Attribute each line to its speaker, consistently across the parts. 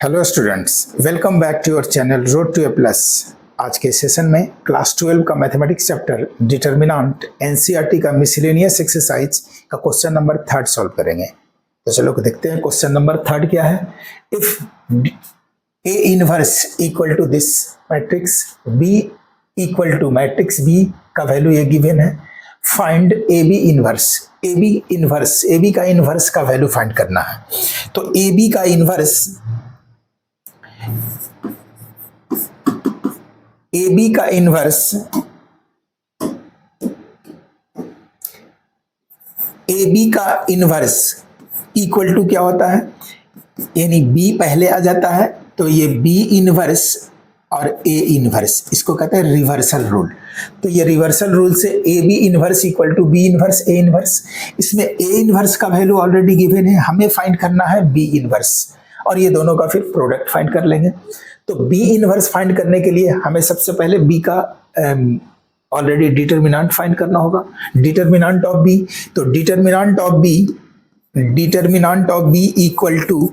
Speaker 1: Hello students, welcome back to your channel road to A plus. आज के session में class 12 का mathematics chapter determinant NCERT का miscellaneous exercise का question number 3 solve करेंगे। तो चलो देखते हैं क्वेश्चन नंबर 3 क्या है। If A inverse equal to this matrix B equal to matrix B का वैल्यू ये गिवन है, find A B inverse. A B का इनवर्स का वैल्यू फाइंड करना है। तो ए बी का इनवर्स AB का इनवर्स इक्वल टू क्या होता है, यानी B पहले आ जाता है तो ये B इनवर्स और A इनवर्स, इसको कहते हैं रिवर्सल रूल। तो ये रिवर्सल रूल से AB inverse equal to B inverse A inverse. इसमें A इनवर्स का वैल्यू ऑलरेडी गिवन है, हमें फाइंड करना है B इनवर्स और ये दोनों का फिर प्रोडक्ट फाइंड कर लेंगे। तो B इनवर्स फाइंड करने के लिए हमें सबसे पहले B का ऑलरेडी डिटर्मिनेंट फाइंड करना होगा, डिटर्मिनेंट ऑफ B। तो determinant of B equal to,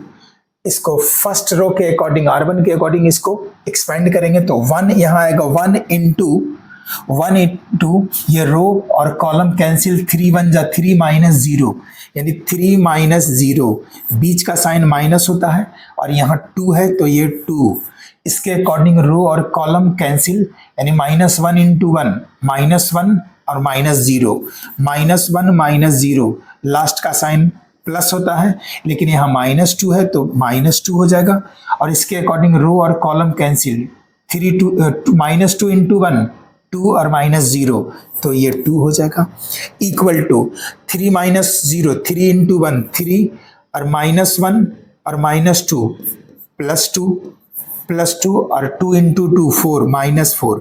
Speaker 1: इसको फर्स्ट रो के अकॉर्डिंग R1 के अकॉर्डिंग इसको एक्सपेंड करेंगे तो 1 यहाँ आएगा, 1 इंटू ये रो और कॉलम कैंसिल, 3 1 जा 3 माइनस 0, यानी 3 माइनस 0, बीच का साइन माइनस होता है और यहाँ 2 है तो ये 2, इसके अकॉर्डिंग रो और कॉलम कैंसिल, यानी -1 इंटू 1, -1 और -0, -1 -0, लास्ट का साइन प्लस होता है लेकिन यहाँ -2 है तो -2 हो जाएगा और इसके अकॉर्डिंग रो और कॉलम कैंसिल, -2 इंटू 1 2 और -0 तो ये 2 हो जाएगा, इक्वल टू 3 -0, 3 इंटू 1 3 और -1 और -2 +2 और 2 इंटू 2 4 -4,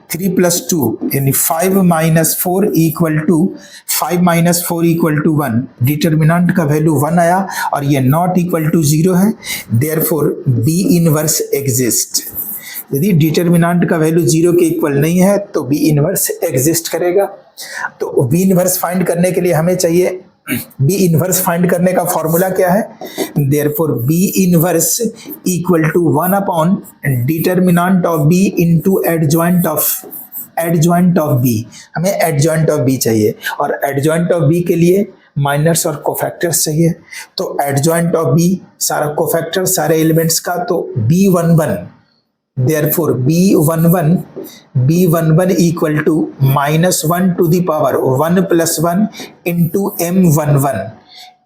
Speaker 1: 3 प्लस 2 यानी 5 -4 equal to 5 - 4 equal to 1। Determinant का वैल्यू 1 आया और ये नॉट इक्वल टू 0 है, देयरफॉर बी इनवर्स एग्जिस्ट। यदि डिटर्मिनेंट का वैल्यू 0 के इक्वल नहीं है तो बी इनवर्स एग्जिस्ट करेगा। तो बी इनवर्स फाइंड करने के लिए हमें चाहिए, बी इनवर्स फाइंड करने का फॉर्मूला क्या है, therefore B inverse equal to 1 upon determinant of B into adjoint of B. हमें एडजॉइंट ऑफ बी चाहिए और एडजॉइंट ऑफ बी के लिए माइनर्स और कोफैक्टर्स चाहिए। तो एडजॉइंट ऑफ बी सारा कोफैक्टर सारे एलिमेंट्स का, तो B11, therefore B11 equal to -1 to the power 1 plus 1 into M11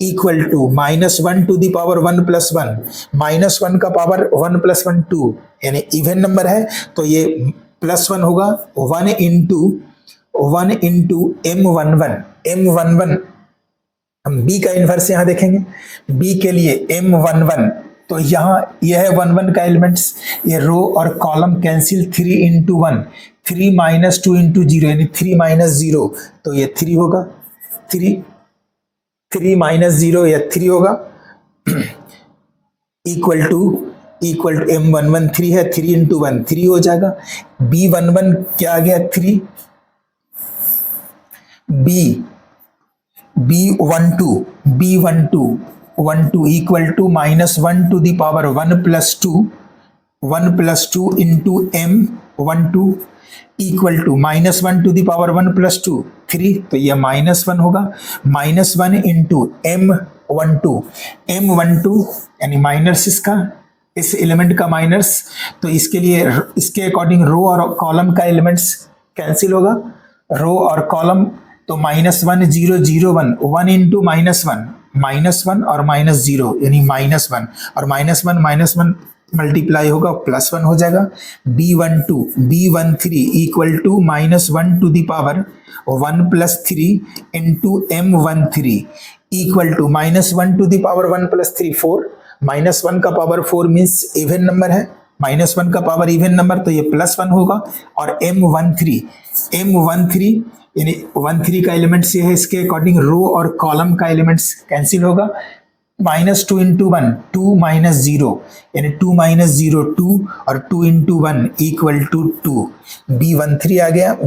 Speaker 1: equal to -1 to the power 1 plus 1, -1 का पावर 1 plus 1 2, यानी इवन नंबर है तो ये +1 होगा, 1 इंटू M11। हम B का इन्वर्स यहाँ देखेंगे, B के लिए M11 तो यहाँ यह है 1 का एलिमेंट्स, ये रो और कॉलम कैंसिल, 3 इंटू 1 3 - 2 इंटू 0 यानी 3 - 0 तो ये 3 होगा, 3 - 0 या 3 होगा, इक्वल टू M11 3 है, 3 इंटू 1 3 हो जाएगा। B11 क्या आ गया 3, B12 equal to -1 to the power 1 plus 2 into M12 equal to -1 to the power 1 plus 2 3, तो यह -1 होगा, -1 इंटू M12 यानी माइनस इसका, इस एलिमेंट का माइनस, तो इसके लिए इसके अकॉर्डिंग रो और कॉलम का एलिमेंट्स कैंसिल होगा, रो और कॉलम तो -1 0 0 1 इंटू -1 और -0 यानी -1 और -1 मल्टीप्लाई होगा +1 हो जाएगा। B13 equal to -1 to the power 1 plus 3 into M13 equal to -1 to the power 1 plus 3 4, -1 का पावर 4 मीन्स इवन नंबर है, -1 का पावर इवन नंबर तो ये +1 होगा और M13 यानी 13 का एलिमेंट्स ये है, इसके अकॉर्डिंग रो और कॉलम का एलिमेंट्स कैंसिल होगा, -2 इंटू 1 2 - 0 यानी 2 - 0 2 और 2 इंटू 1 इक्वल टू 2। B13 आ गया,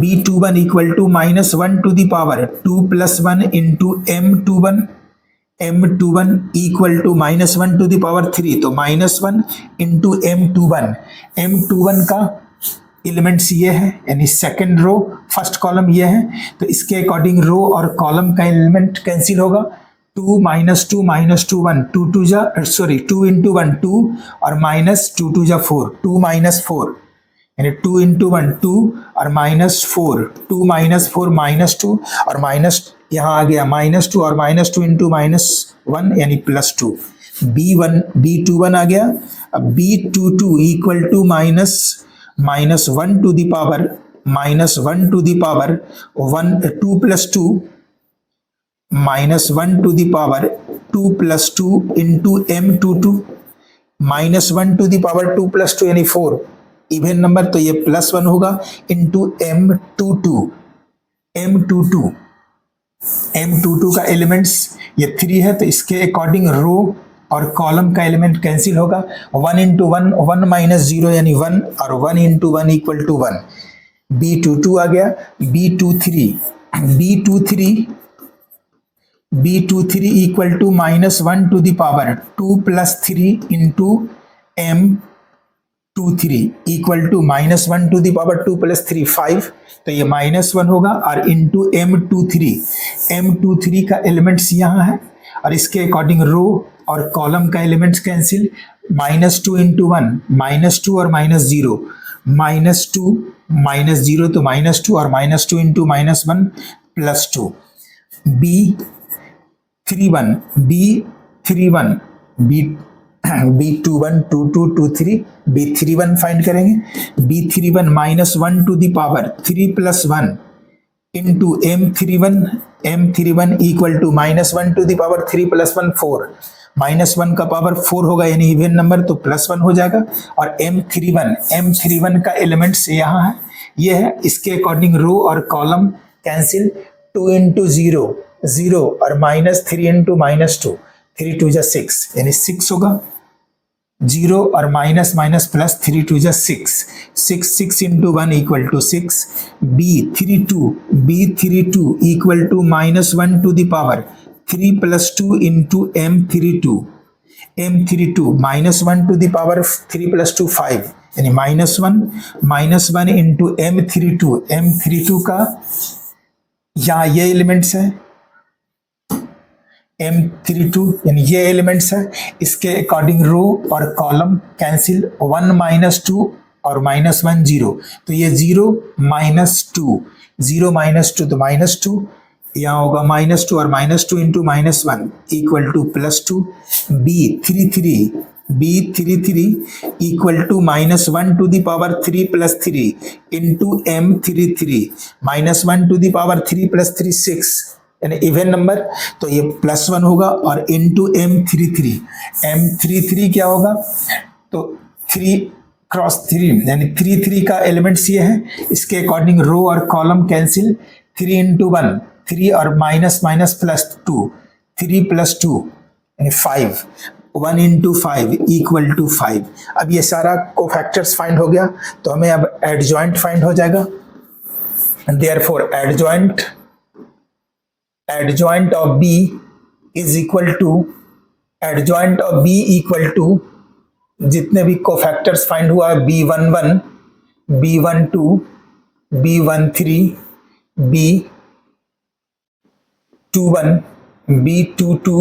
Speaker 1: B21 equal to -1 to the power 2 plus 1 into M21 m21 equal to -1 to the power 3, तो -1 इंटू m21, m21 का एलिमेंट्स ये है, यानी सेकेंड रो फर्स्ट कॉलम ये है, तो इसके अकॉर्डिंग रो और कॉलम का एलिमेंट कैंसिल होगा। 2 -2 -2 1, 2 इंटू 1 2 और -2 2 4, 2 -4, यानी 2 इंटू 1 2 और -4, 2 -4 -2 और माइनस यहाँ आ गया -2 और -2 इंटू -1 यानी +2, B21 आ गया। अब B22 equal to -1 to the power -1 to the power 1 2 + 2 -1 to the power 2 + 2 into m22, -1 to the power 2 + 2 यानी 4, इवन नंबर तो ये +1 होगा, इंटू m22 का एलिमेंट्स ये 3 है, तो इसके अकॉर्डिंग रो और कॉलम का एलिमेंट कैंसिल होगा। 1 इंटू 1 1 माइनस 0 यानी 1, और 1 इंटू 1 इक्वल टू 1। B22 आ गया। B23 equal to -1 to the power 2 + 3 into m23 equal to -1 to the power 2 + 3 5, तो ये -1 होगा, और इंटू m23 का एलिमेंट्स यहाँ है, और इसके अकॉर्डिंग रो और कॉलम का एलिमेंट्स कैंसिल। -2 इंटू 1 -2 और -0, -2 -0 तो -2 और -2 इंटू -1 +2। B21 22 23, B31 फाइंड करेंगे। B31 -1 to the power 3 + 1 into m31 equal to -1 to the power 3 + 1 4, -1 का पावर 4 होगा यानी इवन नंबर, तो +1 हो जाएगा। और m31 का एलिमेंट्स यहाँ है, ये है, इसके अकॉर्डिंग रो और कॉलम कैंसिल। 2 इंटू 0 0 और -3 इंटू -2, 3 2 जा 6 यानी 6 होगा। 0 और माइनस प्लस 3 2 जा 6, 6 into 1 equal to 6। B32 equal to -1 to the power 3 + 2 into m32 -1 to the power 3 + 2 5, यानी -1 इंटू m32 का यहाँ ये एलिमेंट्स है, m32 यानी ये एलिमेंट्स है, इसके अकॉर्डिंग रो और कॉलम कैंसिल। 1 -2 और -1 0, तो ये 0 -2 तो -2, यहाँ होगा -2 और -2 into -1 equal to +2। B33 equal to -1 to the power 3 + 3 into m33, -1 to the power 3 + 3 6, यानी इवन नंबर, तो ये +1 होगा, और इंटू m33 क्या होगा, तो 3 × 3 यानी 3 का एलिमेंट्स ये है, इसके अकॉर्डिंग रो और कॉलम कैंसिल। 3 इंटू 1 3 और माइनस +2, 3 + 2 यानी 5, 1 इंटू 5 इक्वल टू 5। अब ये सारा कोफैक्टर्स फाइंड हो गया, तो हमें अब एडजॉइंट फाइंड हो जाएगा। Therefore adjoint of B is equal to जितने भी कोफैक्टर्स फाइंड हुआ B11 B12 B13 B21 B22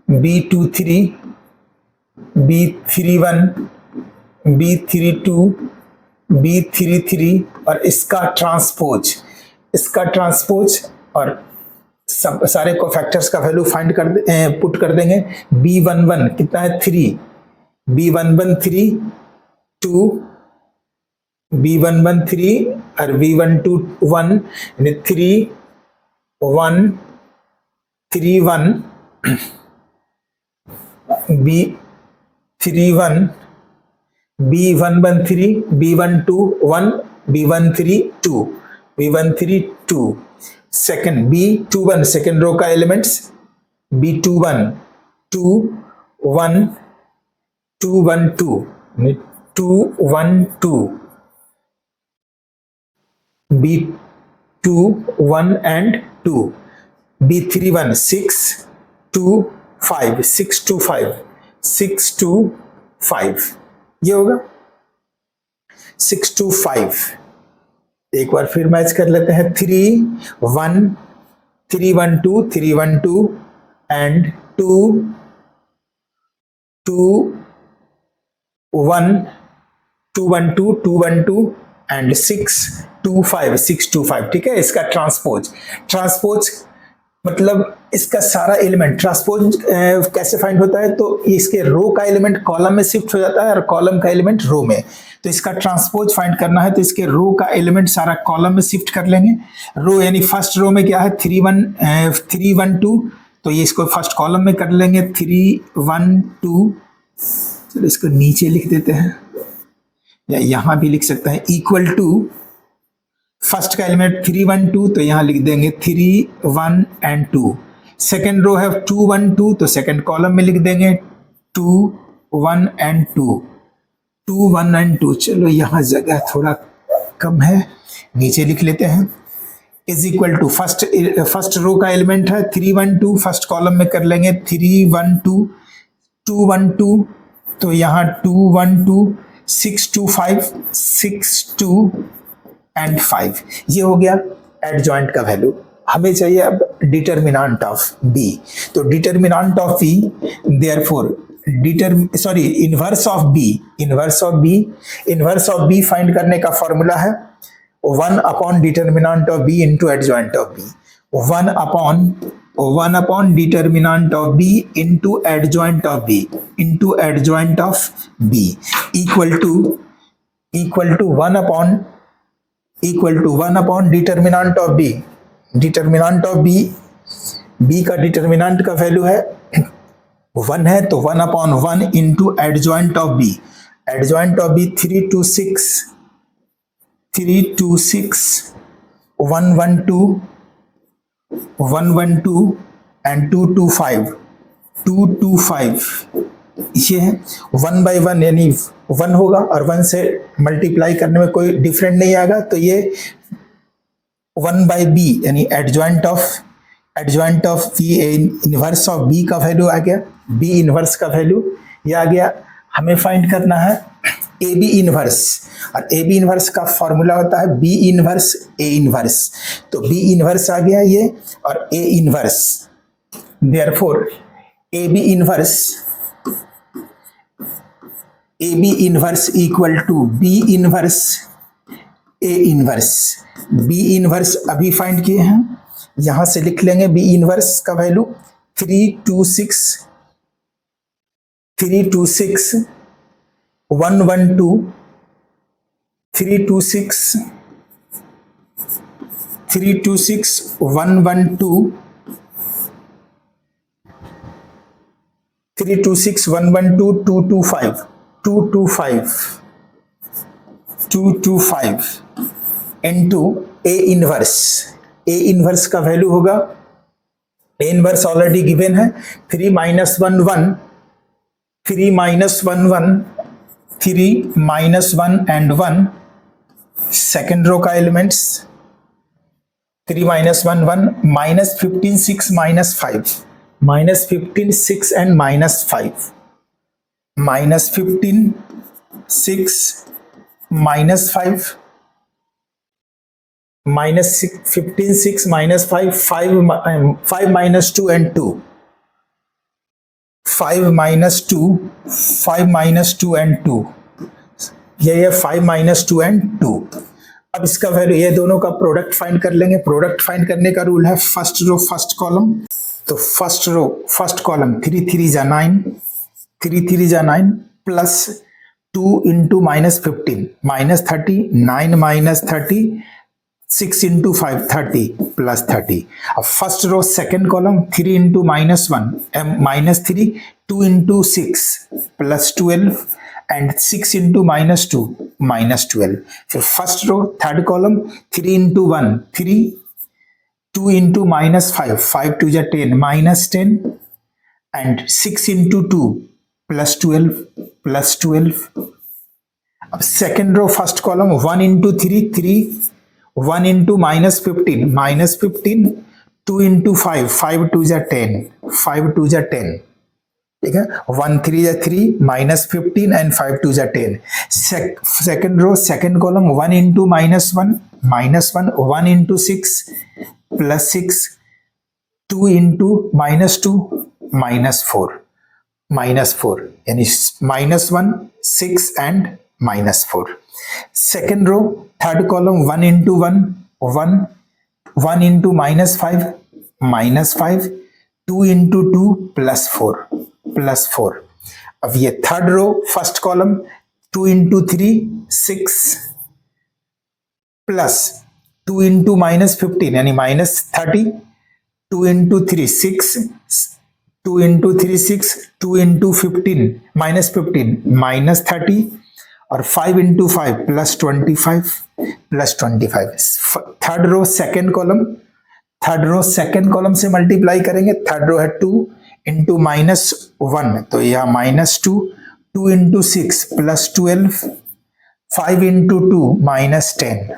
Speaker 1: B23 B31 B32 B33 और इसका ट्रांसपोज और सब सारे कोफैक्टर्स का वैल्यू फाइंड पुट कर देंगे। B11 कितना है 3, B11 3 2, B11 3 और B12 1 यानी 3 1 3 1 B31 B11 3 B12 1 B13 2 B13 2। Second B21 second row का elements B21 2 1 2 1 2 2 1 2 B2 1 and 2। B31 6 2 5 6 2 5 6 2 5 ये होगा 6 2 5। एक बार फिर मैच कर लेते हैं 3 1 3 1 2 3 1 2 एंड 2 2 1 2 1 2 2 1 2 एंड 6 2 5 6 2 5। ठीक है, इसका ट्रांसपोज मतलब इसका सारा एलिमेंट ट्रांसपोज कैसे फाइंड होता है, तो इसके रो का एलिमेंट कॉलम में शिफ्ट हो जाता है और कॉलम का एलिमेंट रो में। तो इसका ट्रांसपोज फाइंड करना है तो इसके रो का एलिमेंट सारा कॉलम में शिफ्ट कर लेंगे। रो यानी फर्स्ट रो में क्या है 3 1 2, तो ये इसको फर्स्ट कॉलम में कर लेंगे 3 1 2। चलो इसको नीचे लिख देते हैं या यहां भी लिख सकते हैं इक्वल टू फर्स्ट का एलिमेंट 3 1 2, तो यहां लिख देंगे 3 1 एंड 2। सेकेंड रो है 2 1 2, तो सेकेंड कॉलम में लिख देंगे 2 1 एंड 2 2 1 एंड 2। चलो यहाँ जगह थोड़ा कम है, नीचे लिख लेते हैं is equal to first row का एलिमेंट है 3 1 2, फर्स्ट कॉलम में कर लेंगे 3 1 2 2 1 2, तो यहाँ 2 1 2 6 2 5 6 2 एंड 5। ये हो गया एडजॉइंट का वैल्यू। हमें चाहिए अब डिटर्मिनेंट ऑफ बी। तो determinant of B therefore inverse of B find करने का फॉर्मूला है 1 upon determinant of B into adjoint of B. 1 upon determinant of B into adjoint of B equal to 1 upon determinant of B. Determinant of B का determinant का value है 1 है, तो 1 upon 1 into adjoint of B. Adjoint of B 3 2 6 1 1 2 1 1 2 and 2 2 5 2 2 5। ये है 1 by 1 यानी 1 होगा और 1 से मल्टीप्लाई करने में कोई डिफरेंट नहीं आएगा, तो ये 1 बाई बी यानी adjoint of B inverse of B का वैल्यू आ गया। बी इनवर्स का वैल्यू ये आ गया। हमें फाइंड करना है ए बी इनवर्स, और ए बी इनवर्स का फॉर्मूला होता है बी इनवर्स ए इनवर्स। तो बी इनवर्स आ गया ये और A inverse, therefore A B inverse equal to B inverse A inverse. B inverse अभी फाइंड किए हैं, यहां से लिख लेंगे बी इनवर्स का वैल्यू 3 2 6 1 1 2 3 2 6 1 1 2 3 2 6 1 1 2 2 2 5 2 5 इनटू ए इनवर्स का वैल्यू होगा, ए इनवर्स ऑलरेडी गिवन है 3 minus 1 1 3 minus 1 1 3 minus 1 and 1। Second row का elements 3 minus 1 1 minus 15 6 minus 5 minus 15 6 and minus 5 minus 15 6 minus 5 minus 15 6 minus 5 minus 2 and 2 5 minus 2 and 2 ये 5 minus 2 and 2। अब इसका value ये दोनों का प्रोडक्ट फाइंड कर लेंगे। प्रोडक्ट फाइंड करने का रूल है फर्स्ट रो फर्स्ट कॉलम। तो फर्स्ट रो फर्स्ट कॉलम 3 3 जा 9 plus 2 into minus 15 minus 30 9 minus 30 6 into 5 30 plus 30। अब first row second column 3 into minus 1 minus 3 2 into 6 plus 12 and 6 into minus 2 minus 12। फिर first row third column 3 into 1 3 2 into minus 5 5 2 जा 10 minus 10 and 6 into 2 plus 12। अब second row first column 1 into 3 1 into minus 15 2 into 5, 5 टू जा 10, 5 टू जा 10, ठीक है, 1 3 जा 3 माइनस 15 एंड 5 टू जा 10. Second row second column 1 into -1 -1, 1 into 6 plus 6, 2 into -2 -4 यानी -1 6 and -4. Second row third column 1 into 1 1 into -5 2 into 2 +4. अब ये third row first column 2 into 3 6 plus 2 into -15 यानी -30, 2 इंटू 3 6, 2 इंटू 3 6, 2 इंटू 15 -30 और 5 into 5 +25. Third row second column से multiply करेंगे. Third row है 2 into -1 तो यह -2, 2 इंटू 6 +12, 5 इंटू 2 -10.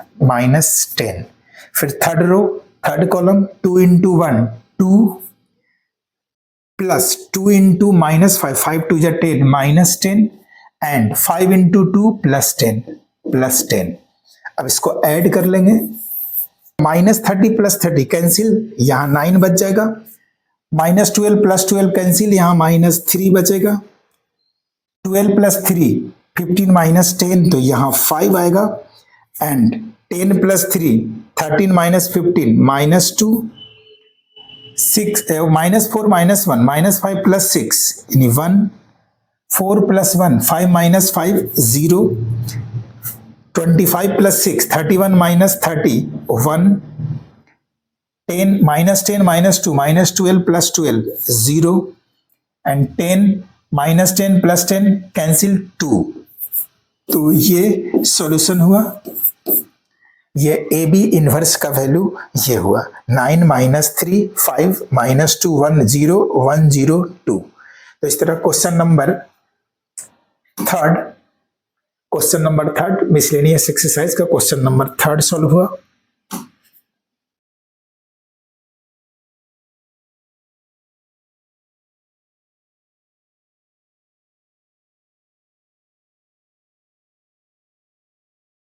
Speaker 1: फिर third column 2 into 1 2 plus 2 into -5, 5 टू जा 10 -10 एंड 5 इंटू 2 +10. अब इसको ऐड कर लेंगे. -30 + 30 कैंसिल, यहाँ 9 बच जाएगा. -12 + 12 कैंसिल, यहाँ -3 बचेगा. 12 + 3 15 - 10 तो यहाँ 5 आएगा. एंड 10 + 3 13 - 15 -2 6 -4 -1 -5 + 6 यानी 1 4 + 1 5 - 5 0 25 + 6 31 - 30 1 10 -10 -2 -12 + 12 0 एंड 10 -10 + 10 कैंसिल 2. तो ये सॉल्यूशन हुआ. ये ए बी इनवर्स का वैल्यू ये हुआ 9 - 3 5 -2 1 0 1 0 2. तो इस तरह question number third miscellaneous exercise का क्वेश्चन नंबर 3 सॉल्व हुआ.